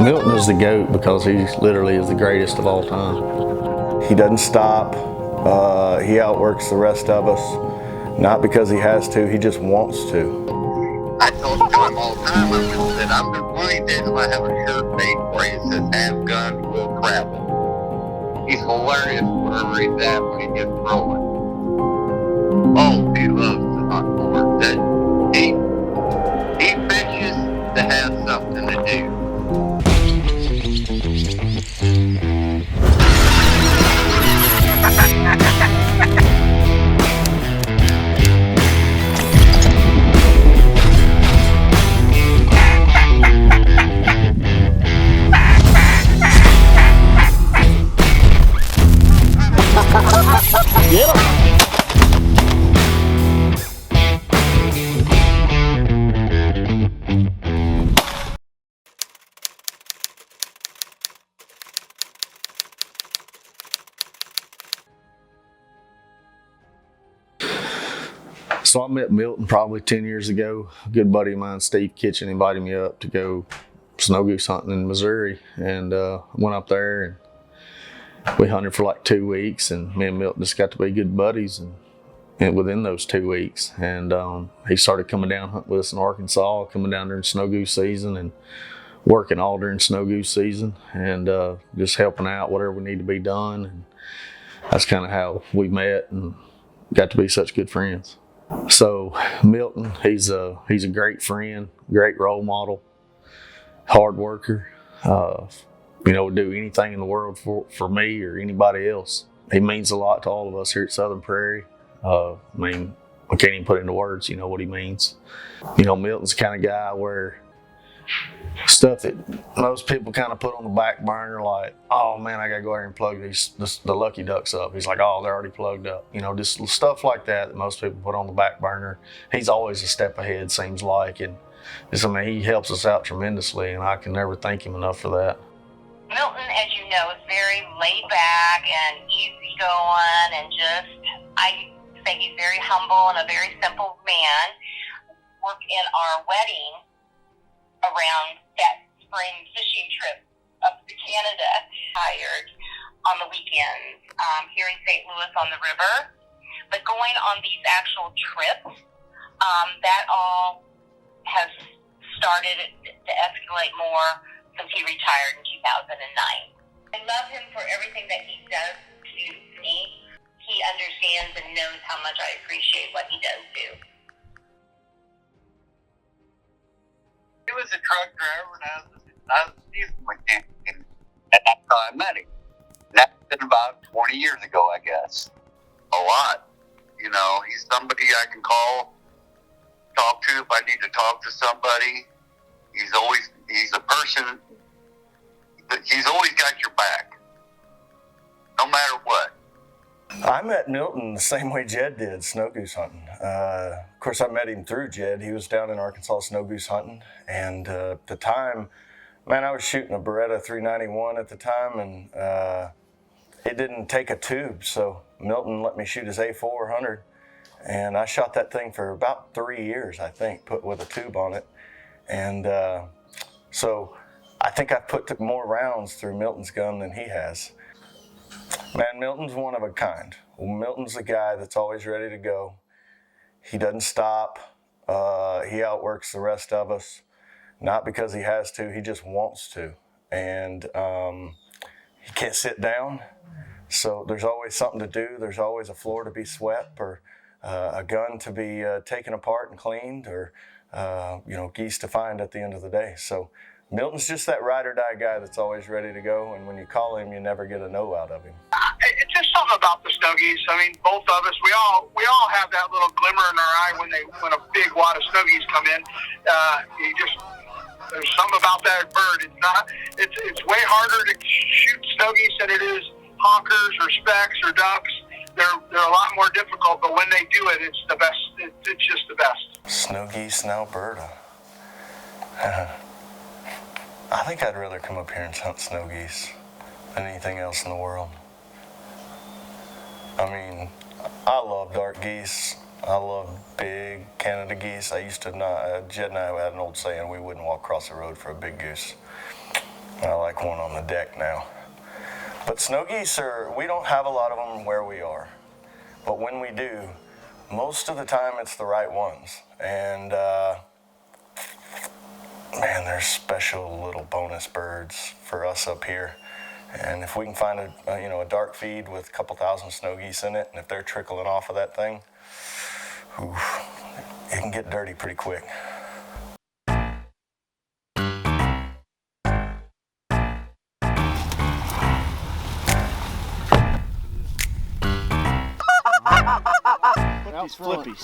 Milton is the GOAT because he literally is the greatest of all time. He doesn't stop. He outworks the rest of us. Not because he has to, he just wants to. I told him all the time, I said, I'm disappointed if I have a shirt made where it says have guns, will travel. He's hilarious wherever he's at when he gets rolling. Oh, he loves to hunt for it. That he fishes to have something to do. Get him! So I met Milton probably 10 years ago. A good buddy of mine, Steve Kitchen, invited me up to go snow goose hunting in Missouri, and went up there and we hunted for like 2 weeks, and me and Milton just got to be good buddies and within those 2 weeks. And he started coming down hunting with us in Arkansas, coming down during snow goose season and working all during snow goose season, and just helping out whatever we need to be done. And that's kind of how we met and got to be such good friends. So Milton, he's a great friend, great role model, hard worker. Would do anything in the world for me or anybody else. He means a lot to all of us here at Southern Prairie. I can't even put into words, what he means. Milton's the kind of guy where stuff that most people kind of put on the back burner, like, oh man, I gotta go there and plug the lucky ducks up. He's like, oh, they're already plugged up. Just stuff like that most people put on the back burner. He's always a step ahead, seems like, and he helps us out tremendously, and I can never thank him enough for that. Milton, as you know, is very laid back and easygoing, and I think he's very humble and a very simple man. Worked in our wedding around that spring fishing trip up to Canada, hired on the weekends here in St. Louis on the river. But going on these actual trips, that all has started to escalate more since he retired in 2009. I love him for everything that he does to me. He understands and knows how much I appreciate what he does do. He was a truck driver, and I was a diesel mechanic, and that's how I met him. That's been about 20 years ago, I guess. A lot. He's somebody I can call, talk to if I need to talk to somebody. He's a person, he's always got your back, no matter what. I met Milton the same way Jed did, snow goose hunting. Of course, I met him through Jed. He was down in Arkansas snow goose hunting, and at the time, man, I was shooting a Beretta 391 at the time, and it didn't take a tube, so Milton let me shoot his A400, and I shot that thing for about 3 years, I think, put with a tube on it. And so I think I've put more rounds through Milton's gun than he has. Man, Milton's one of a kind. Milton's the guy that's always ready to go. He doesn't stop. He outworks the rest of us, not because he has to, he just wants to. And he can't sit down, so there's always something to do. There's always a floor to be swept, or a gun to be taken apart and cleaned, or geese to find at the end of the day. So Milton's just that ride or die guy that's always ready to go, and when you call him, you never get a no out of him. It's just something about the snow geese. Both of us, we all have that little glimmer in our eye when a big wad of snow geese come in. There's something about that bird. It's way harder to shoot snow geese than it is hawkers or specks or ducks. They're a lot more difficult, but when they do it, it's the best. It's just the best. Snow geese in Alberta. I think I'd rather come up here and hunt snow geese than anything else in the world. I love dark geese. I love big Canada geese. I used to not, Jed and I had an old saying, we wouldn't walk across the road for a big goose. I like one on the deck now. But snow geese we don't have a lot of them where we are. But when we do, most of the time it's the right ones. And man, they're special little bonus birds for us up here. And if we can find a dark feed with a couple thousand snow geese in it, and if they're trickling off of that thing, oof, it can get dirty pretty quick. These flippies.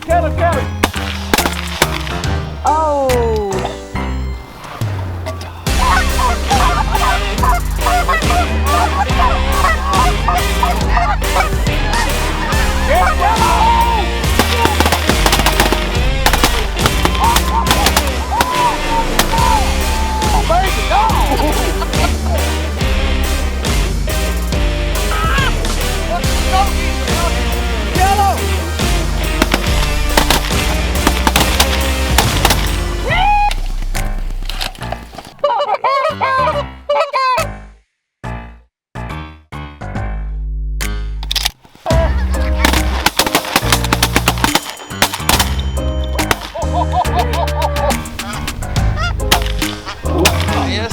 Get him! Oh!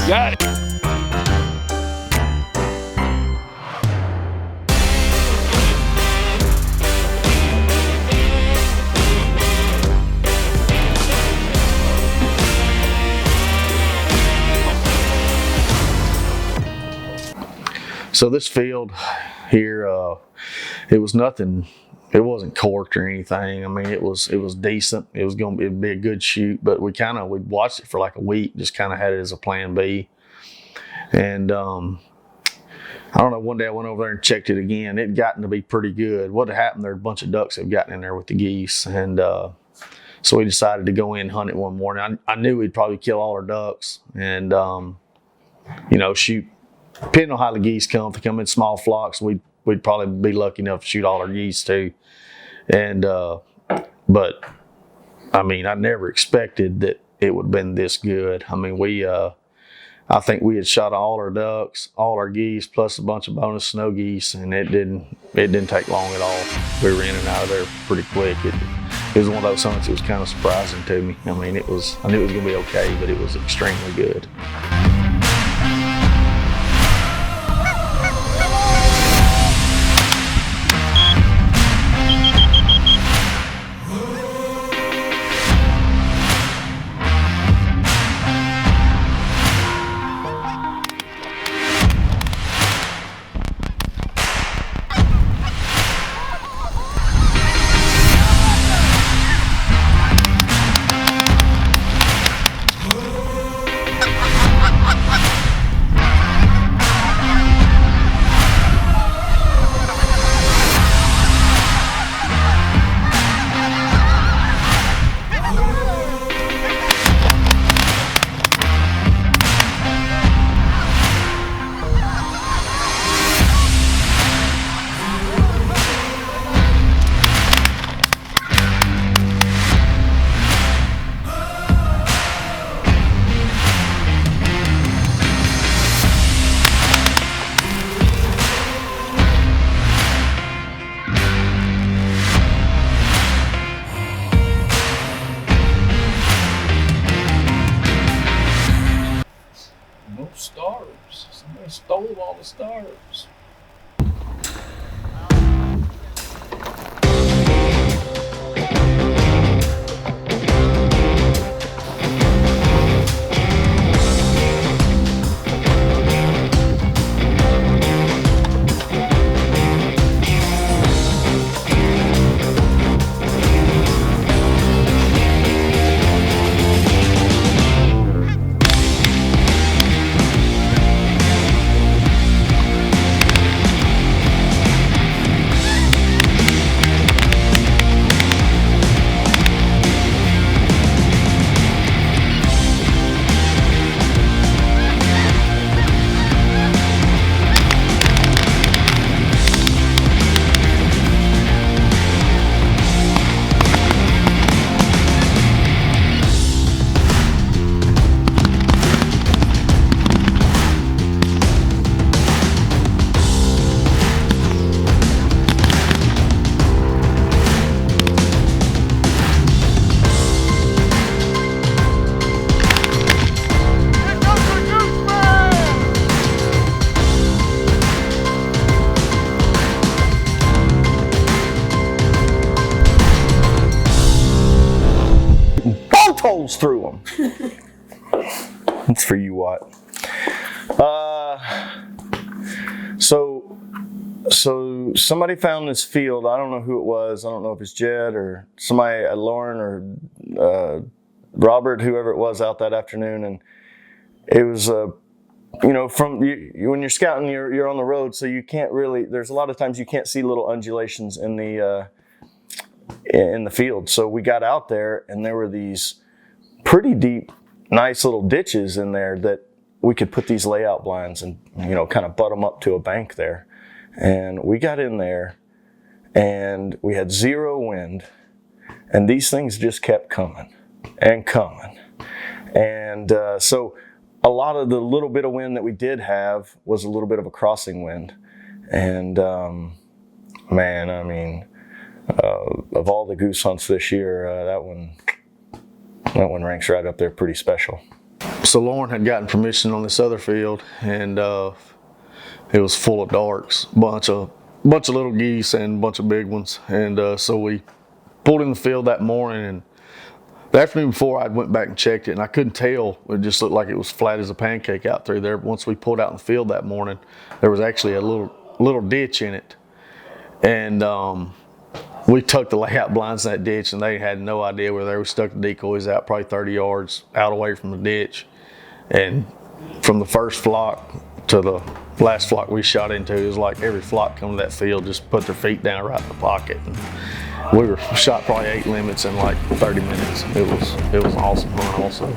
Got it. So this field here, it was nothing. It wasn't corked or anything. I mean, it was decent. It was going to be a good shoot, but we watched it for like a week, just kind of had it as a plan B. And I don't know, one day I went over there and checked it again. It gotten to be pretty good. What had happened, there were a bunch of ducks that had gotten in there with the geese. And so we decided to go in and hunt it one morning. I knew we'd probably kill all our ducks and, shoot. Depending on how the geese come, if they come in small flocks, we'd probably be lucky enough to shoot all our geese too. And but I mean, I never expected that it would have been this good. I mean, I think we had shot all our ducks, all our geese, plus a bunch of bonus snow geese, and it didn't take long at all. We were in and out of there pretty quick. It was one of those hunts that was kind of surprising to me. I mean, I knew it was going to be okay, but it was extremely good. No stars. Somebody stole all the stars. punch through them. That's for you, Watt. So somebody found this field. I don't know who it was. I don't know if it's Jed or somebody, Lauren or Robert, whoever it was out that afternoon. And it was, from when you're scouting, you're on the road, so you can't really. There's a lot of times you can't see little undulations in the field. So we got out there, and there were these pretty deep, nice little ditches in there that we could put these layout blinds and kind of butt them up to a bank there. And we got in there, and we had zero wind, and these things just kept coming and coming. And so a lot of the little bit of wind that we did have was a little bit of a crossing wind. And man, I mean, of all the goose hunts this year, that one ranks right up there pretty special. So Lauren had gotten permission on this other field, and it was full of darks, bunch of little geese and a bunch of big ones. And so we pulled in the field that morning, and the afternoon before I went back and checked it, and I couldn't tell. It just looked like it was flat as a pancake out through there. Once we pulled out in the field that morning, there was actually a little ditch in it. And we tucked the layout blinds in that ditch, and they had no idea where they were. We stuck the decoys out probably 30 yards out away from the ditch. And from the first flock to the last flock we shot into, it was like every flock come to that field just put their feet down right in the pocket. And we were shot probably 8 limits in like 30 minutes. It was an awesome hunt also.